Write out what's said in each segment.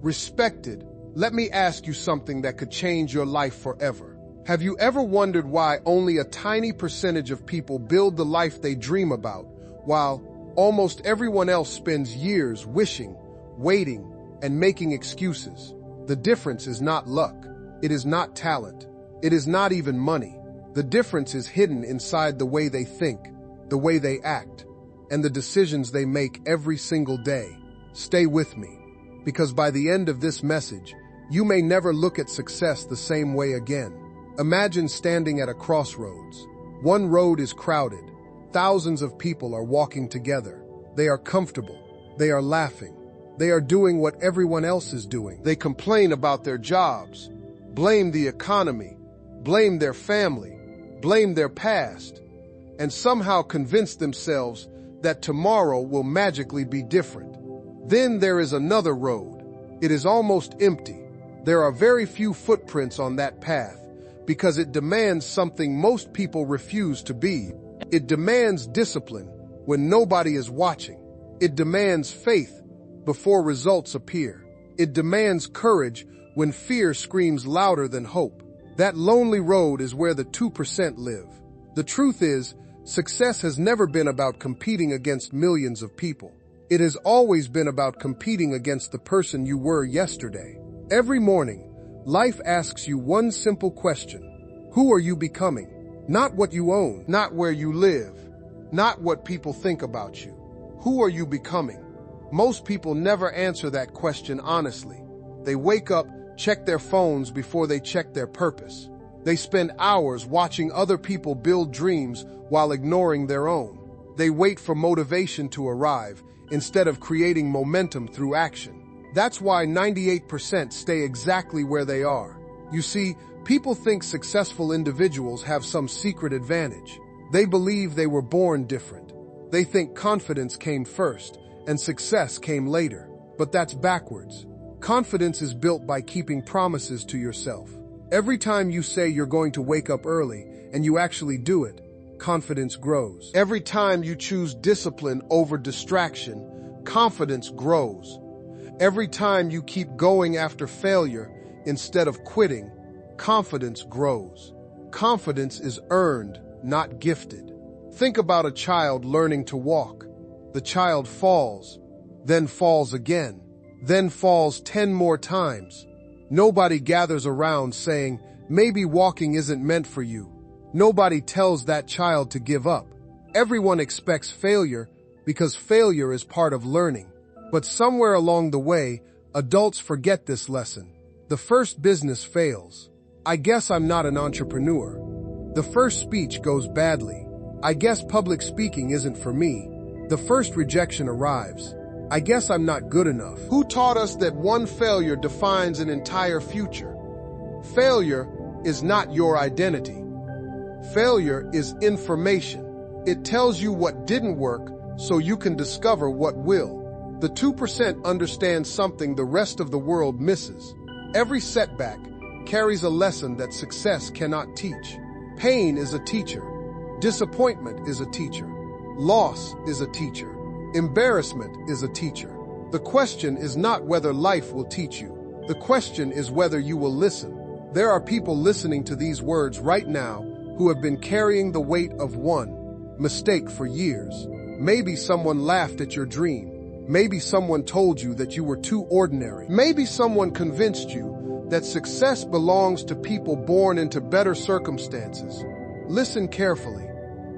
Respected, let me ask you something that could change your life forever. Have you ever wondered why only a tiny percentage of people build the life they dream about, while almost everyone else spends years wishing, waiting, and making excuses? The difference is not luck. It is not talent. It is not even money. The difference is hidden inside the way they think, the way they act, and the decisions they make every single day. Stay with me, because by the end of this message, you may never look at success the same way again. Imagine standing at a crossroads. One road is crowded. Thousands of people are walking together. They are comfortable. They are laughing. They are doing what everyone else is doing. They complain about their jobs, blame the economy, blame their family, blame their past, and somehow convince themselves that tomorrow will magically be different. Then there is another road. It is almost empty. There are very few footprints on that path because it demands something most people refuse to be. It demands discipline when nobody is watching. It demands faith before results appear. It demands courage when fear screams louder than hope. That lonely road is where the 2% live. The truth is, success has never been about competing against millions of people. It has always been about competing against the person you were yesterday. Every morning, life asks you one simple question. Who are you becoming? Not what you own, not where you live, not what people think about you. Who are you becoming? Most people never answer that question honestly. They wake up, check their phones before they check their purpose. They spend hours watching other people build dreams while ignoring their own. They wait for motivation to arrive instead of creating momentum through action. That's why 98% stay exactly where they are. You see, people think successful individuals have some secret advantage. They believe they were born different. They think confidence came first and success came later. But that's backwards. Confidence is built by keeping promises to yourself. Every time you say you're going to wake up early and you actually do it, confidence grows. Every time you choose discipline over distraction, confidence grows. Every time you keep going after failure instead of quitting, confidence grows. Confidence is earned, not gifted. Think about a child learning to walk. The child falls, then falls again, then falls 10 more times. Nobody gathers around saying, maybe walking isn't meant for you. Nobody tells that child to give up. Everyone expects failure because failure is part of learning. But somewhere along the way, adults forget this lesson. The first business fails. I guess I'm not an entrepreneur. The first speech goes badly. I guess public speaking isn't for me. The first rejection arrives. I guess I'm not good enough. Who taught us that one failure defines an entire future? Failure is not your identity. Failure is information. It tells you what didn't work so you can discover what will. The 2% understand something the rest of the world misses. Every setback carries a lesson that success cannot teach. Pain is a teacher. Disappointment is a teacher. Loss is a teacher. Embarrassment is a teacher. The question is not whether life will teach you. The question is whether you will listen. There are people listening to these words right now who have been carrying the weight of one mistake for years. Maybe someone laughed at your dream. Maybe someone told you that you were too ordinary. Maybe someone convinced you that success belongs to people born into better circumstances. Listen carefully.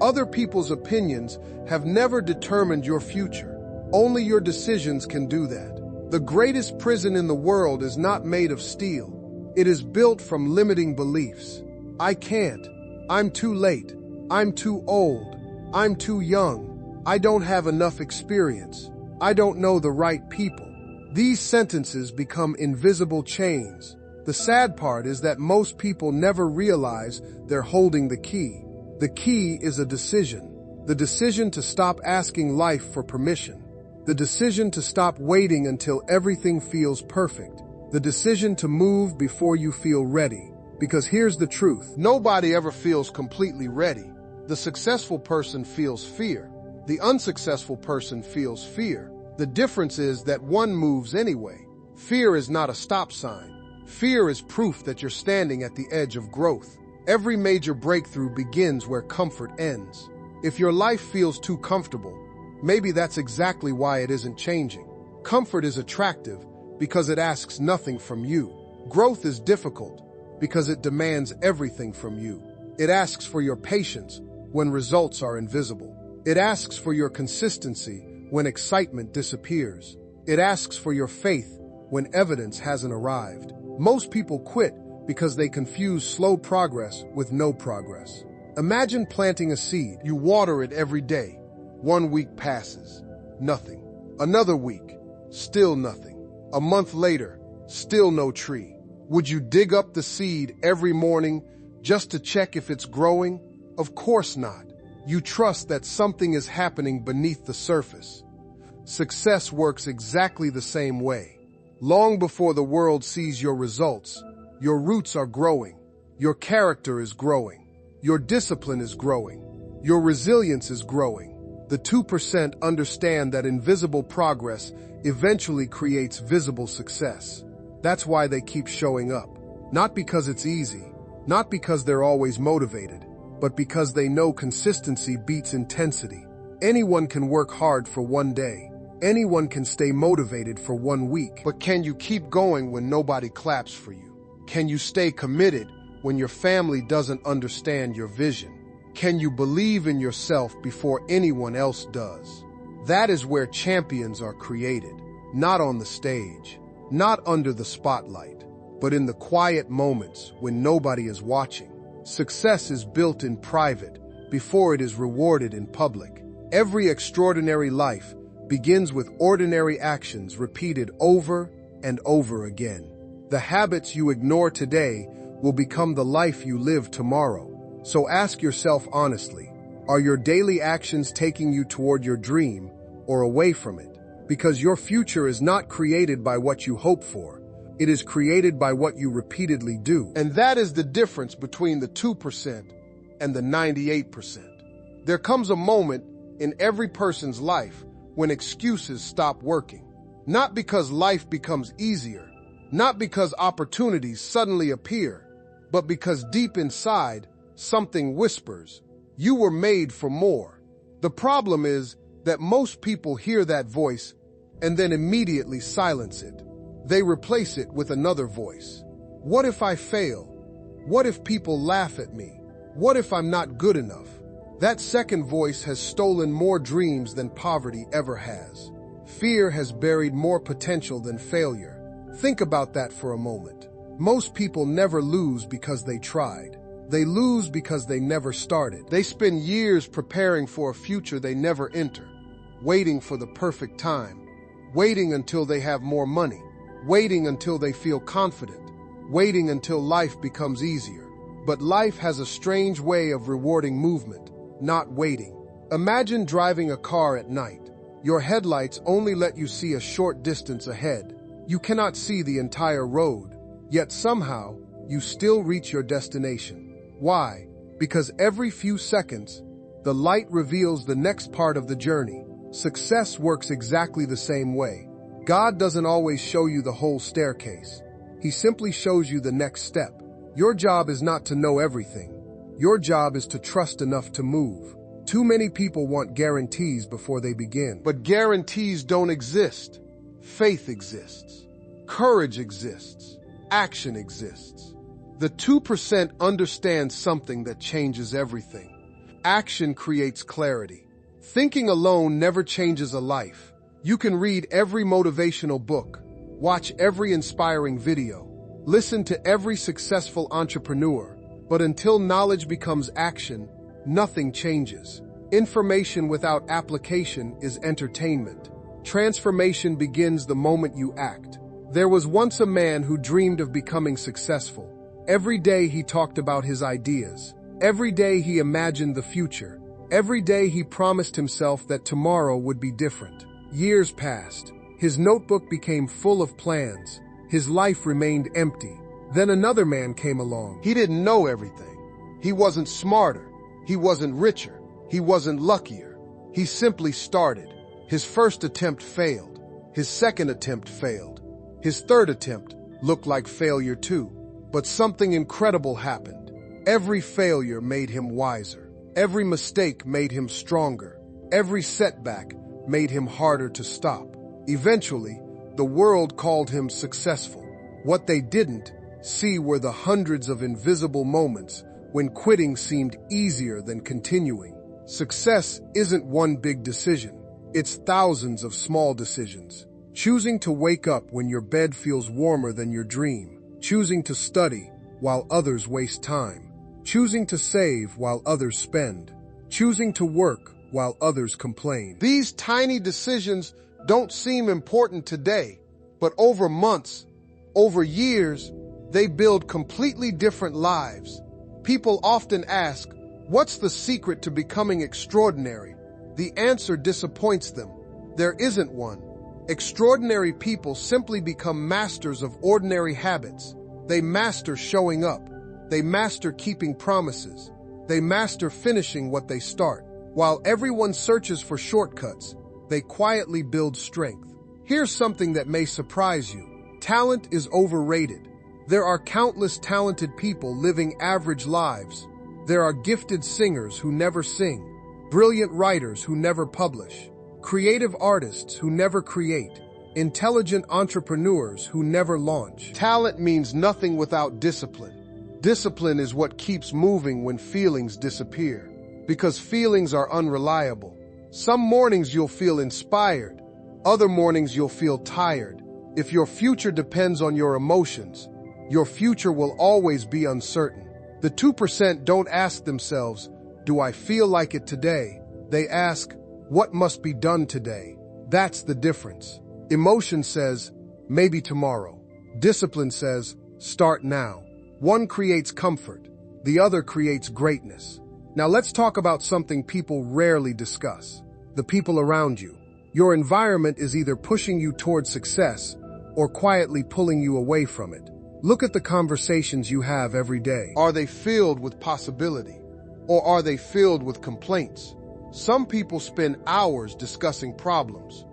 Other people's opinions have never determined your future. Only your decisions can do that. The greatest prison in the world is not made of steel. It is built from limiting beliefs. I can't. I'm too late. I'm too old. I'm too young. I don't have enough experience. I don't know the right people. These sentences become invisible chains. The sad part is that most people never realize they're holding the key. The key is a decision. The decision to stop asking life for permission. The decision to stop waiting until everything feels perfect. The decision to move before you feel ready. Because here's the truth. Nobody ever feels completely ready. The successful person feels fear. The unsuccessful person feels fear. The difference is that one moves anyway. Fear is not a stop sign. Fear is proof that you're standing at the edge of growth. Every major breakthrough begins where comfort ends. If your life feels too comfortable, maybe that's exactly why it isn't changing. Comfort is attractive because it asks nothing from you. Growth is difficult because it demands everything from you. It asks for your patience when results are invisible. It asks for your consistency when excitement disappears. It asks for your faith when evidence hasn't arrived. Most people quit because they confuse slow progress with no progress. Imagine planting a seed. You water it every day. 1 week passes. Nothing. Another week. Still nothing. A month later. Still no tree. Would you dig up the seed every morning just to check if it's growing? Of course not. You trust that something is happening beneath the surface. Success works exactly the same way. Long before the world sees your results, your roots are growing. Your character is growing. Your discipline is growing. Your resilience is growing. The 2% understand that invisible progress eventually creates visible success. That's why they keep showing up. Not because it's easy, not because they're always motivated, but because they know consistency beats intensity. Anyone can work hard for 1 day. Anyone can stay motivated for 1 week. But can you keep going when nobody claps for you? Can you stay committed when your family doesn't understand your vision? Can you believe in yourself before anyone else does? That is where champions are created, not on the stage, not under the spotlight, but in the quiet moments when nobody is watching. Success is built in private before it is rewarded in public. Every extraordinary life begins with ordinary actions repeated over and over again. The habits you ignore today will become the life you live tomorrow. So ask yourself honestly, are your daily actions taking you toward your dream or away from it? Because your future is not created by what you hope for. It is created by what you repeatedly do. And that is the difference between the 2% and the 98%. There comes a moment in every person's life when excuses stop working. Not because life becomes easier, not because opportunities suddenly appear, but because deep inside, something whispers, you were made for more. The problem is that most people hear that voice and then immediately silence it. They replace it with another voice. What if I fail? What if people laugh at me? What if I'm not good enough? That second voice has stolen more dreams than poverty ever has. Fear has buried more potential than failure. Think about that for a moment. Most people never lose because they tried. They lose because they never started. They spend years preparing for a future they never enter, waiting for the perfect time, waiting until they have more money, waiting until they feel confident, waiting until life becomes easier. But life has a strange way of rewarding movement, not waiting. Imagine driving a car at night. Your headlights only let you see a short distance ahead. You cannot see the entire road, yet somehow you still reach your destination. Why? Because every few seconds, the light reveals the next part of the journey. Success works exactly the same way. God doesn't always show you the whole staircase. He simply shows you the next step. Your job is not to know everything. Your job is to trust enough to move. Too many people want guarantees before they begin. But guarantees don't exist. Faith exists. Courage exists. Action exists. The 2% understand something that changes everything. Action creates clarity. Thinking alone never changes a life. You can read every motivational book, watch every inspiring video, listen to every successful entrepreneur, but until knowledge becomes action, nothing changes. Information without application is entertainment. Transformation begins the moment you act. There was once a man who dreamed of becoming successful. Every day he talked about his ideas. Every day he imagined the future. Every day he promised himself that tomorrow would be different. Years passed. His notebook became full of plans. His life remained empty. Then another man came along. He didn't know everything. He wasn't smarter. He wasn't richer. He wasn't luckier. He simply started. His first attempt failed. His second attempt failed. His third attempt looked like failure too, but something incredible happened. Every failure made him wiser. Every mistake made him stronger. Every setback made him harder to stop. Eventually, the world called him successful. What they didn't see were the hundreds of invisible moments when quitting seemed easier than continuing. Success isn't one big decision. It's thousands of small decisions. Choosing to wake up when your bed feels warmer than your dream. Choosing to study while others waste time. Choosing to save while others spend. Choosing to work while others complain. These tiny decisions don't seem important today, but over months, over years, they build completely different lives. People often ask, what's the secret to becoming extraordinary? The answer disappoints them. There isn't one. Extraordinary people simply become masters of ordinary habits. They master showing up. They master keeping promises. They master finishing what they start. While everyone searches for shortcuts, they quietly build strength. Here's something that may surprise you. Talent is overrated. There are countless talented people living average lives. There are gifted singers who never sing, brilliant writers who never publish, creative artists who never create, intelligent entrepreneurs who never launch. Talent means nothing without discipline. Discipline is what keeps moving when feelings disappear, because feelings are unreliable. Some mornings you'll feel inspired, other mornings you'll feel tired. If your future depends on your emotions, your future will always be uncertain. The 2% don't ask themselves, do I feel like it today? They ask, what must be done today? That's the difference. Emotion says, maybe tomorrow. Discipline says, start now. One creates comfort, the other creates greatness. Now let's talk about something people rarely discuss. The people around you. Your environment is either pushing you toward success or quietly pulling you away from it. Look at the conversations you have every day. Are they filled with possibility? Or are they filled with complaints? Some people spend hours discussing problems.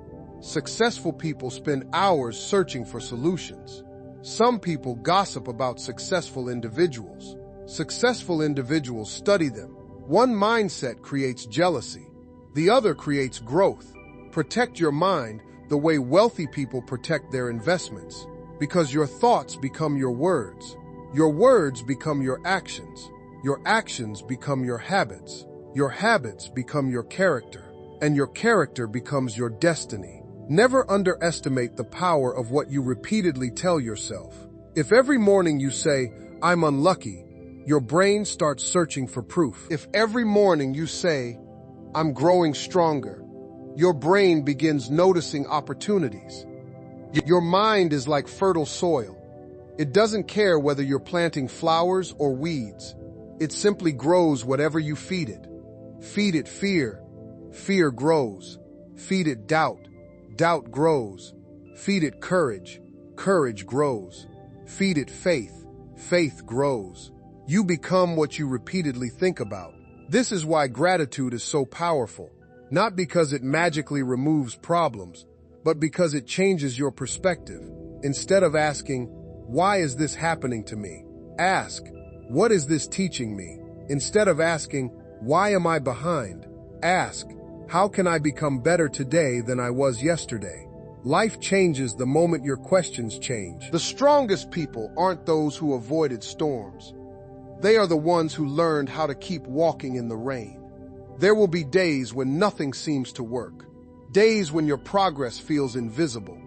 Successful people spend hours searching for solutions. Some people gossip about successful individuals. Successful individuals study them. One mindset creates jealousy. The other creates growth. Protect your mind the way wealthy people protect their investments, because your thoughts become your words. Your words become your actions. Your actions become your habits. Your habits become your character, and your character becomes your destiny. Never underestimate the power of what you repeatedly tell yourself. If every morning you say, I'm unlucky, your brain starts searching for proof. If every morning you say, I'm growing stronger, your brain begins noticing opportunities. Your mind is like fertile soil. It doesn't care whether you're planting flowers or weeds. It simply grows whatever you feed it. Feed it fear. Fear grows. Feed it doubt. Doubt grows. Feed it courage. Courage grows. Feed it faith. Faith grows. You become what you repeatedly think about. This is why gratitude is so powerful. Not because it magically removes problems, but because it changes your perspective. Instead of asking, why is this happening to me? Ask, what is this teaching me? Instead of asking, why am I behind? Ask, how can I become better today than I was yesterday? Life changes the moment your questions change. The strongest people aren't those who avoided storms. They are the ones who learned how to keep walking in the rain. There will be days when nothing seems to work. Days when your progress feels invisible.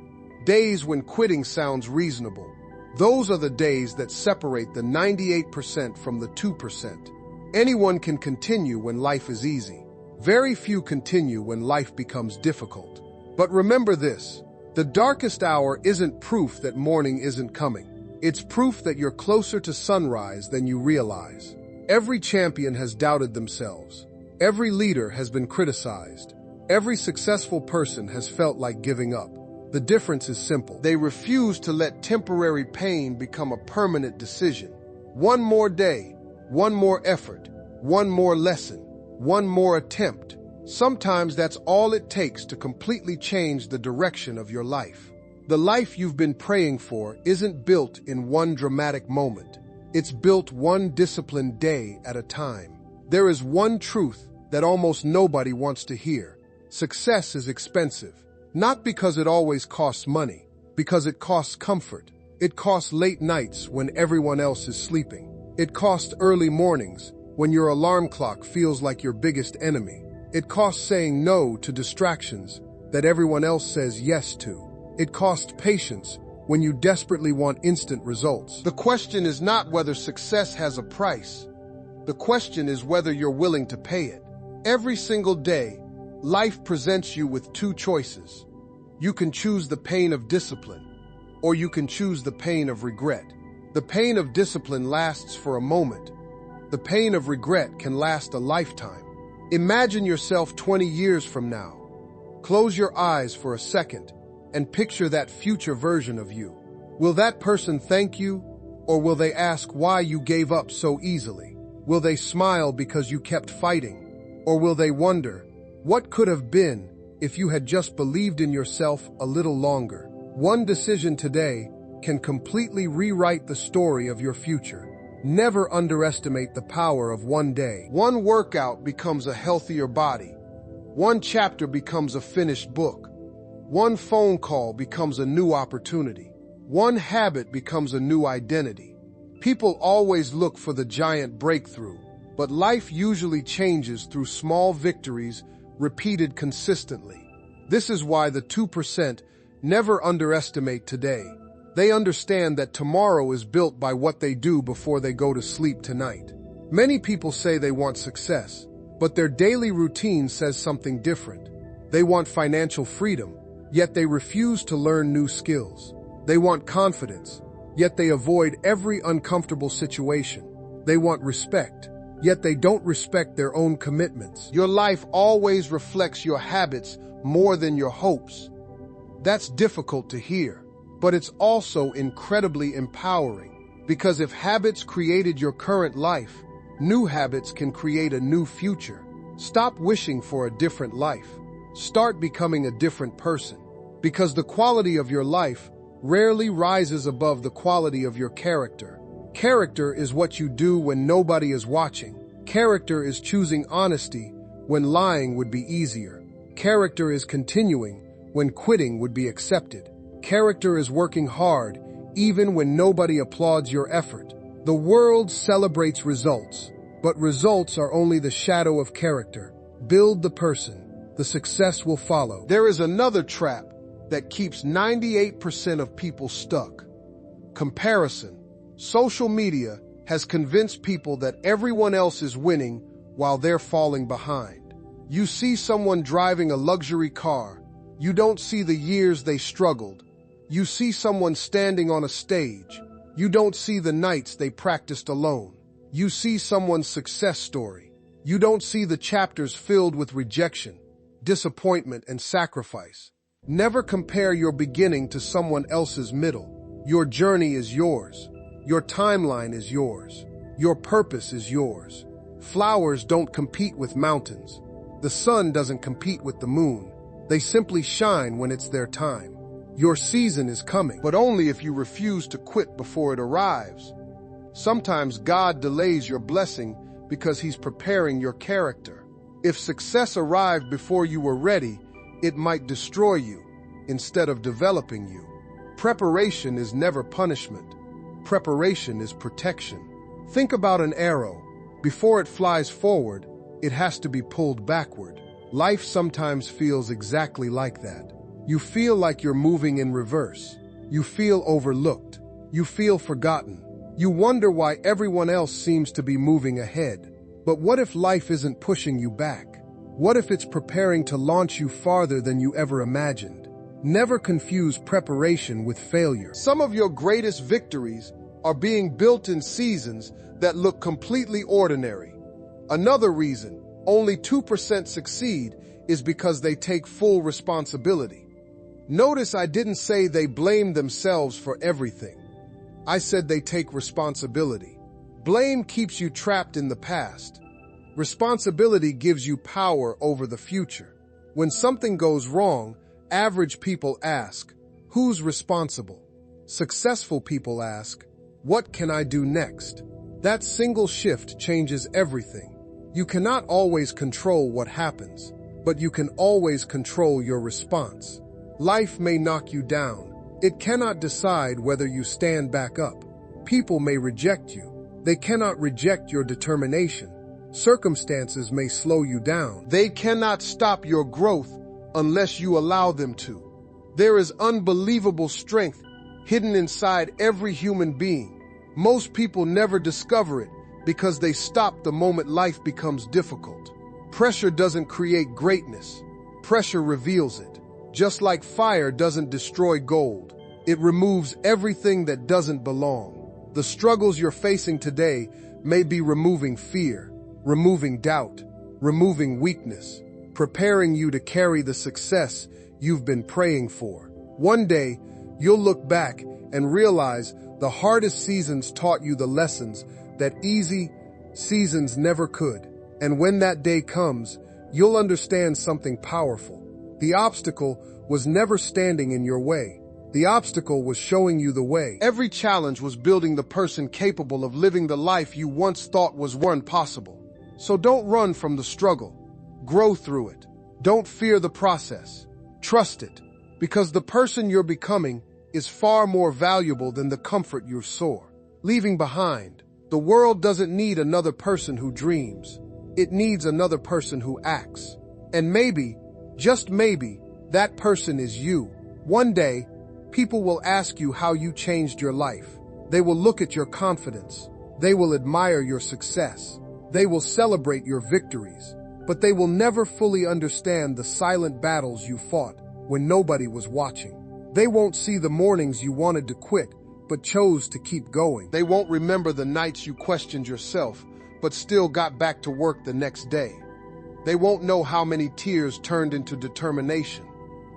Days when quitting sounds reasonable. Those are the days that separate the 98% from the 2%. Anyone can continue when life is easy. Very few continue when life becomes difficult. But remember this, the darkest hour isn't proof that morning isn't coming. It's proof that you're closer to sunrise than you realize. Every champion has doubted themselves. Every leader has been criticized. Every successful person has felt like giving up. The difference is simple. They refuse to let temporary pain become a permanent decision. One more day, one more effort, one more lesson, one more attempt. Sometimes that's all it takes to completely change the direction of your life. The life you've been praying for isn't built in one dramatic moment. It's built one disciplined day at a time. There is one truth that almost nobody wants to hear. Success is expensive. Not because it always costs money, because it costs comfort. It costs late nights when everyone else is sleeping. It costs early mornings when your alarm clock feels like your biggest enemy. It costs saying no to distractions that everyone else says yes to. It costs patience when you desperately want instant results. The question is not whether success has a price. The question is whether you're willing to pay it. Every single day, life presents you with two choices. You can choose the pain of discipline, or you can choose the pain of regret. The pain of discipline lasts for a moment. The pain of regret can last a lifetime. Imagine yourself 20 years from now. Close your eyes for a second and picture that future version of you. Will that person thank you, or will they ask why you gave up so easily? Will they smile because you kept fighting, or will they wonder, what could have been if you had just believed in yourself a little longer? One decision today can completely rewrite the story of your future. Never underestimate the power of one day. One workout becomes a healthier body. One chapter becomes a finished book. One phone call becomes a new opportunity. One habit becomes a new identity. People always look for the giant breakthrough, but life usually changes through small victories repeated consistently. This is why the 2% never underestimate today. They understand that tomorrow is built by what they do before they go to sleep tonight. Many people say they want success, but their daily routine says something different. They want financial freedom, yet they refuse to learn new skills. They want confidence, yet they avoid every uncomfortable situation. They want respect, yet they don't respect their own commitments. Your life always reflects your habits more than your hopes. That's difficult to hear, but it's also incredibly empowering, because if habits created your current life, new habits can create a new future. Stop wishing for a different life. Start becoming a different person, because the quality of your life rarely rises above the quality of your character. Character is what you do when nobody is watching. Character is choosing honesty when lying would be easier. Character is continuing when quitting would be accepted. Character is working hard even when nobody applauds your effort. The world celebrates results, but results are only the shadow of character. Build the person. The success will follow. There is another trap that keeps 98% of people stuck. Comparison. Social media has convinced people that everyone else is winning while they're falling behind. You see someone driving a luxury car. You don't see the years they struggled. You see someone standing on a stage. You don't see the nights they practiced alone. You see someone's success story. You don't see the chapters filled with rejection, disappointment, and sacrifice. Never compare your beginning to someone else's middle. Your journey is yours. Your timeline is yours. Your purpose is yours. Flowers don't compete with mountains. The sun doesn't compete with the moon. They simply shine when it's their time. Your season is coming, but only if you refuse to quit before it arrives. Sometimes God delays your blessing because He's preparing your character. If success arrived before you were ready, it might destroy you instead of developing you. Preparation is never punishment. Preparation is protection. Think about an arrow. Before it flies forward, it has to be pulled backward. Life sometimes feels exactly like that. You feel like you're moving in reverse. You feel overlooked. You feel forgotten. You wonder why everyone else seems to be moving ahead. But what if life isn't pushing you back? What if it's preparing to launch you farther than you ever imagined? Never confuse preparation with failure. Some of your greatest victories are being built in seasons that look completely ordinary. Another reason only 2% succeed is because they take full responsibility. Notice I didn't say they blame themselves for everything. I said they take responsibility. Blame keeps you trapped in the past. Responsibility gives you power over the future. When something goes wrong, average people ask, Who's responsible? Successful people ask, what can I do next? That single shift changes everything. You cannot always control what happens, but you can always control your response. Life may knock you down. It cannot decide whether you stand back up. People may reject you. They cannot reject your determination. Circumstances may slow you down. They cannot stop your growth unless you allow them to. There is unbelievable strength hidden inside every human being. Most people never discover it because they stop the moment life becomes difficult. Pressure doesn't create greatness. Pressure reveals it. Just like fire doesn't destroy gold, it removes everything that doesn't belong. The struggles you're facing today may be removing fear, removing doubt, removing weakness, preparing you to carry the success you've been praying for. One day, you'll look back and realize the hardest seasons taught you the lessons that easy seasons never could. And when that day comes, you'll understand something powerful. The obstacle was never standing in your way. The obstacle was showing you the way. Every challenge was building the person capable of living the life you once thought was impossible. So don't run from the struggle. Grow through it. Don't fear the process. Trust it, because the person you're becoming is far more valuable than the comfort you soar leaving behind. The world doesn't need another person who dreams. It needs another person who acts. And maybe, just maybe, that person is you. One day, people will ask you how you changed your life. They will look at your confidence. They will admire your success. They will celebrate your victories. But they will never fully understand the silent battles you fought when nobody was watching. They won't see the mornings you wanted to quit, but chose to keep going. They won't remember the nights you questioned yourself, but still got back to work the next day. They won't know how many tears turned into determination,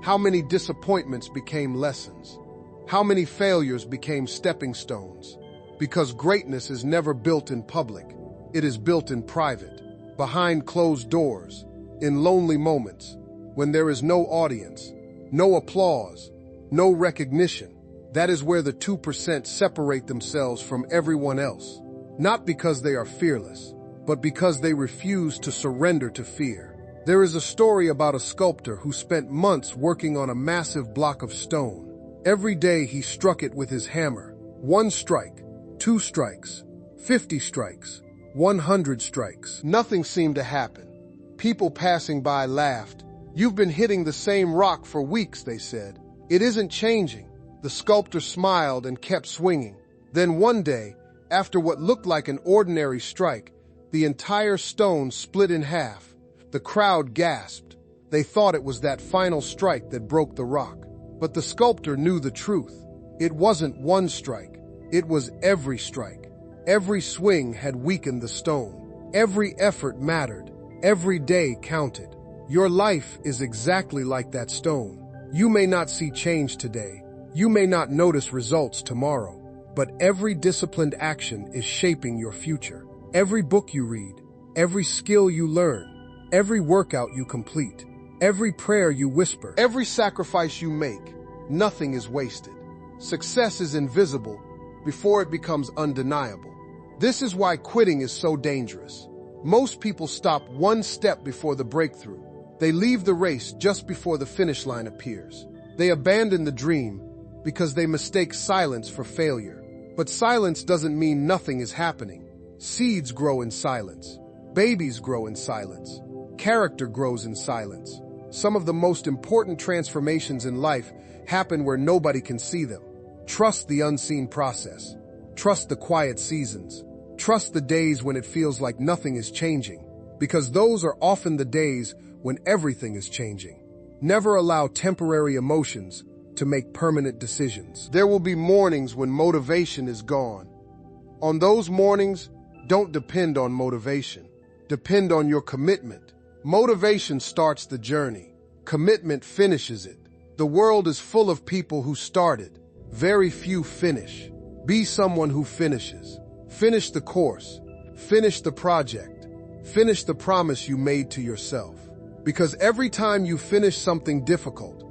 how many disappointments became lessons, how many failures became stepping stones. Because greatness is never built in public. It is built in private, behind closed doors, in lonely moments, when there is no audience, no applause, no recognition. That is where the 2% separate themselves from everyone else. Not because they are fearless, but because they refuse to surrender to fear. There is a story about a sculptor who spent months working on a massive block of stone. Every day he struck it with his hammer. 1 strike, 2 strikes, 50 strikes, 100 strikes. Nothing seemed to happen. People passing by laughed. "You've been hitting the same rock for weeks," they said. "It isn't changing." The sculptor smiled and kept swinging. Then one day, after what looked like an ordinary strike, the entire stone split in half. The crowd gasped. They thought it was that final strike that broke the rock. But the sculptor knew the truth. It wasn't one strike. It was every strike. Every swing had weakened the stone. Every effort mattered. Every day counted. Your life is exactly like that stone. You may not see change today. You may not notice results tomorrow. But every disciplined action is shaping your future. Every book you read, every skill you learn, every workout you complete, every prayer you whisper, every sacrifice you make, nothing is wasted. Success is invisible before it becomes undeniable. This is why quitting is so dangerous. Most people stop one step before the breakthrough. They leave the race just before the finish line appears. They abandon the dream because they mistake silence for failure. But silence doesn't mean nothing is happening. Seeds grow in silence. Babies grow in silence. Character grows in silence. Some of the most important transformations in life happen where nobody can see them. Trust the unseen process. Trust the quiet seasons. Trust the days when it feels like nothing is changing, because those are often the days when everything is changing. Never allow temporary emotions to make permanent decisions. There will be mornings when motivation is gone. On those mornings, don't depend on motivation. Depend on your commitment. Motivation starts the journey. Commitment finishes it. The world is full of people who started. Very few finish. Be someone who finishes. Finish the course. Finish the project. Finish the promise you made to yourself. Because every time you finish something difficult,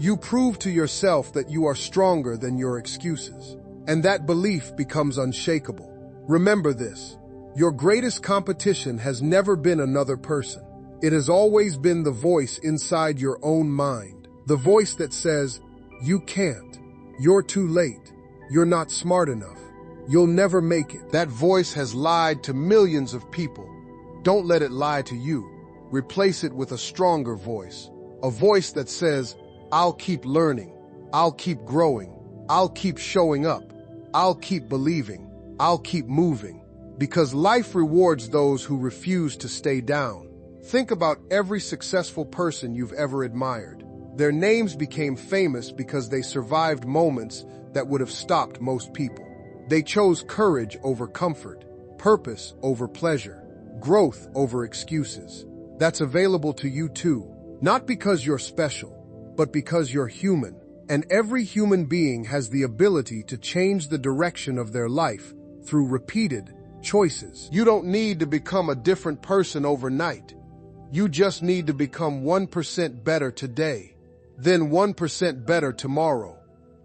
You prove to yourself that you are stronger than your excuses, and that belief becomes unshakable. Remember this: your greatest competition has never been another person. It has always been the voice inside your own mind, the voice that says, "You can't, you're too late, you're not smart enough, you'll never make it." That voice has lied to millions of people. Don't let it lie to you. Replace it with a stronger voice, a voice that says, "I'll keep learning, I'll keep growing, I'll keep showing up, I'll keep believing, I'll keep moving," because life rewards those who refuse to stay down. Think about every successful person you've ever admired. Their names became famous because they survived moments that would have stopped most people. They chose courage over comfort, purpose over pleasure, growth over excuses. That's available to you too, not because you're special, but because you're human. And every human being has the ability to change the direction of their life through repeated choices. You don't need to become a different person overnight. You just need to become 1% better today, then 1% better tomorrow,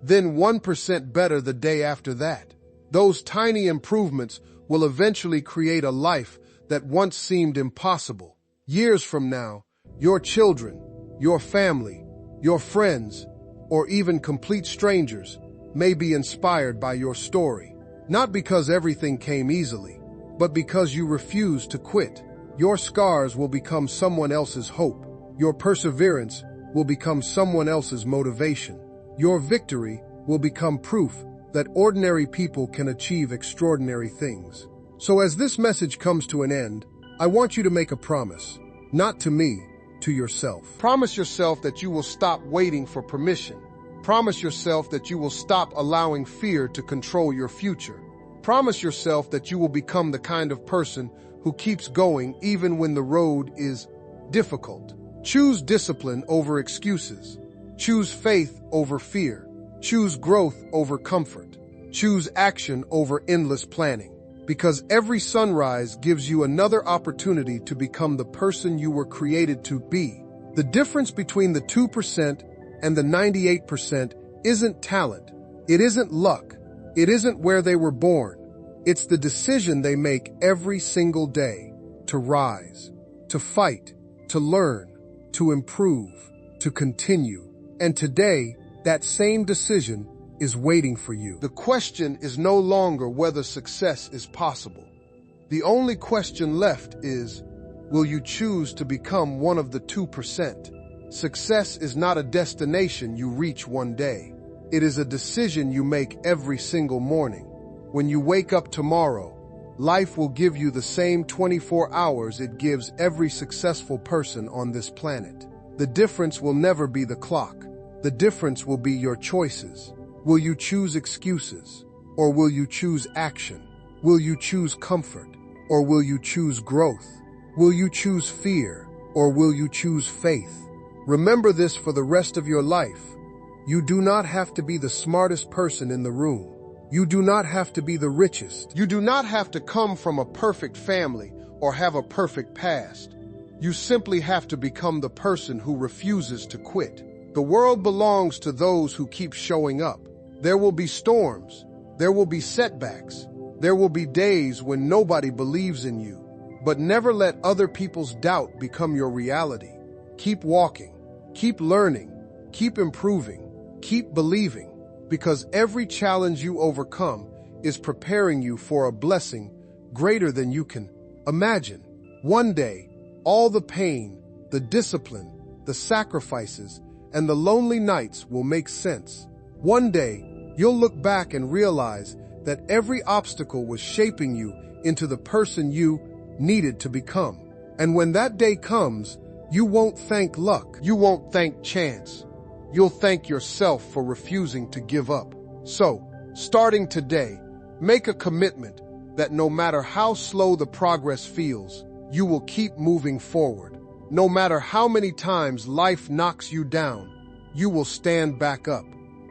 then 1% better the day after that. Those tiny improvements will eventually create a life that once seemed impossible. Years from now, your children, your family, your friends, or even complete strangers may be inspired by your story. Not because everything came easily, but because you refused to quit. Your scars will become someone else's hope. Your perseverance will become someone else's motivation. Your victory will become proof that ordinary people can achieve extraordinary things. So as this message comes to an end, I want you to make a promise, not to me, to yourself. Promise yourself that you will stop waiting for permission. Promise yourself that you will stop allowing fear to control your future. Promise yourself that you will become the kind of person who keeps going even when the road is difficult. Choose discipline over excuses. Choose faith over fear. Choose growth over comfort. Choose action over endless planning. Because every sunrise gives you another opportunity to become the person you were created to be. The difference between the 2% and the 98% isn't talent. It isn't luck. It isn't where they were born. It's the decision they make every single day to rise, to fight, to learn, to improve, to continue. And today, that same decision is waiting for you. The question is no longer whether success is possible. The only question left is, will you choose to become one of the 2%? Success is not a destination you reach one day. It is a decision you make every single morning. When you wake up tomorrow, life will give you the same 24 hours it gives every successful person on this planet. The difference will never be the clock. The difference will be your choices. Will you choose excuses, or will you choose action? Will you choose comfort, or will you choose growth? Will you choose fear, or will you choose faith? Remember this for the rest of your life. You do not have to be the smartest person in the room. You do not have to be the richest. You do not have to come from a perfect family or have a perfect past. You simply have to become the person who refuses to quit. The world belongs to those who keep showing up. There will be storms. There will be setbacks. There will be days when nobody believes in you. But never let other people's doubt become your reality. Keep walking. Keep learning. Keep improving. Keep believing. Because every challenge you overcome is preparing you for a blessing greater than you can imagine. One day, all the pain, the discipline, the sacrifices, and the lonely nights will make sense. One day, you'll look back and realize that every obstacle was shaping you into the person you needed to become. And when that day comes, you won't thank luck. You won't thank chance. You'll thank yourself for refusing to give up. So, starting today, make a commitment that no matter how slow the progress feels, you will keep moving forward. No matter how many times life knocks you down, you will stand back up.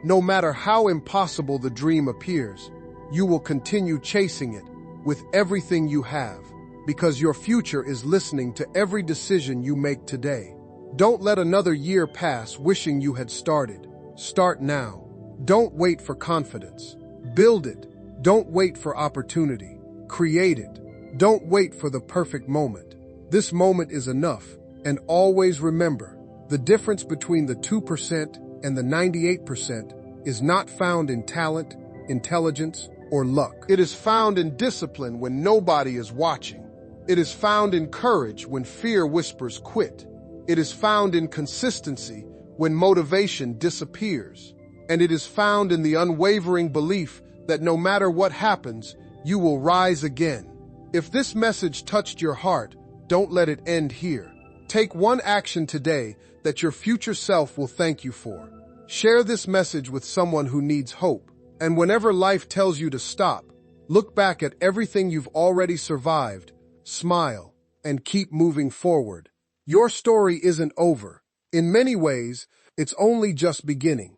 No matter how impossible the dream appears, you will continue chasing it with everything you have, because your future is listening to every decision you make today. Don't let another year pass wishing you had started. Start now. Don't wait for confidence. Build it. Don't wait for opportunity. Create it. Don't wait for the perfect moment. This moment is enough. And always remember, the difference between the 2% and the 98% is not found in talent, intelligence, or luck. It is found in discipline when nobody is watching. It is found in courage when fear whispers quit. It is found in consistency when motivation disappears. And it is found in the unwavering belief that no matter what happens, you will rise again. If this message touched your heart, don't let it end here. Take one action today that your future self will thank you for. Share this message with someone who needs hope. And whenever life tells you to stop, look back at everything you've already survived, smile, and keep moving forward. Your story isn't over. In many ways, it's only just beginning.